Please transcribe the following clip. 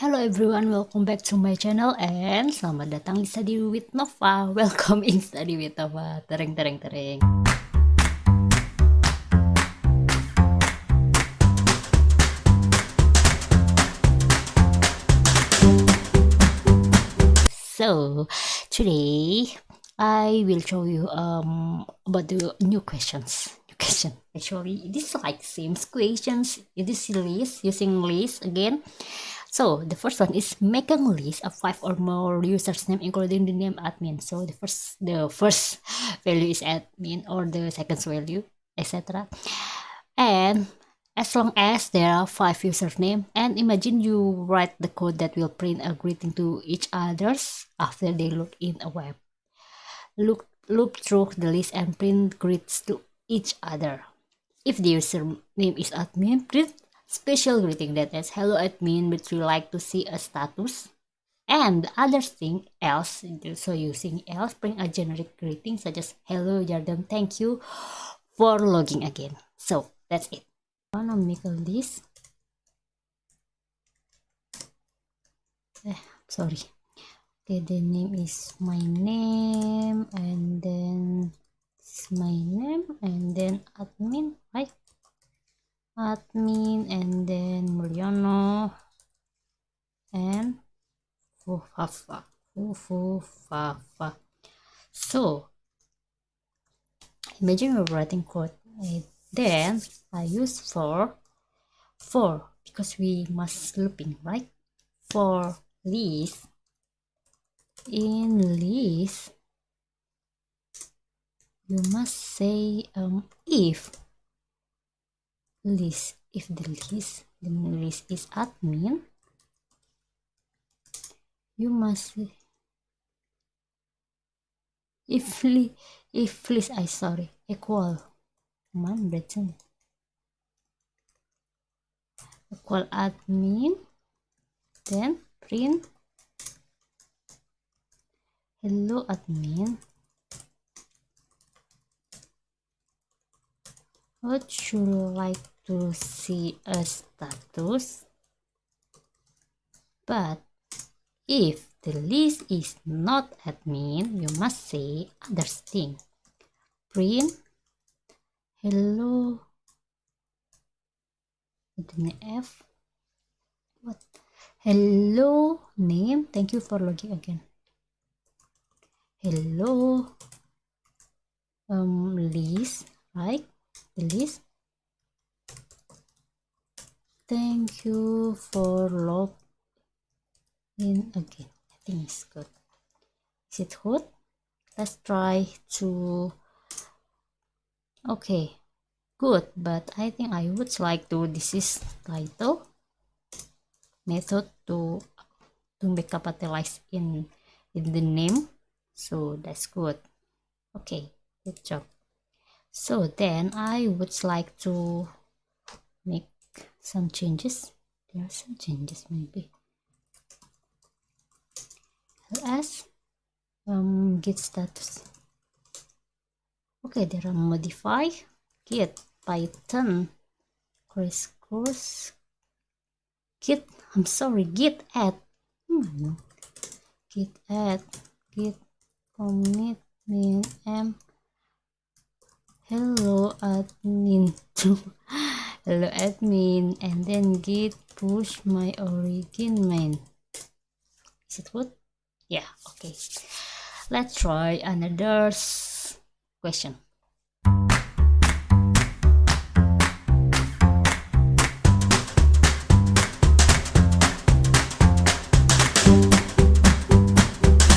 Hello everyone, welcome back to my channel and selamat datang di Study with Nova. Welcome in Study with Nova. Tereng tereng tereng. So today I will show you about the new questions. Actually, it is like same questions. It is list using list again. So the first one is make a list of 5 or more users name including the name admin. So the first value is admin or the second value, etc. And as long as there are 5 username, and imagine you write the code that will print a greeting to each others after they log in a web. Loop through the list and print greets to each other. If the username is admin, print special greeting that says hello admin, would you like to see a status? And the other thing else, so using else, print a generic greeting such as hello Jordan, thank you for logging again. So that's it. I'm gonna make a list. Sorry. Okay, the name is my name, and then this is my name, and then admin, right? Admin, and then Mulyono, and Fufafa. So imagine we're writing code, and then I use for because we must looping, right? For list, in list you must say if the list is admin, you must if list equal equal admin, then print hello admin, would you like to see a status? But if the list is not admin, you must say other thing. Print hello with an F. What? Hello name. Thank you for logging again. Hello list, right? The list. Thank you for logging again. I think it's good. Is it good? Let's try to. Okay, good, but I think I would like to. This is title method to make capitalize in the name. So that's good. Okay, good job. So then I would like to make some changes. There are some changes maybe. Ls git status. Okay, there are modify git python course git git add git add git commit min m hello admin to hello admin, and then git push my origin main. Is it good? Yeah, okay. Let's try another question.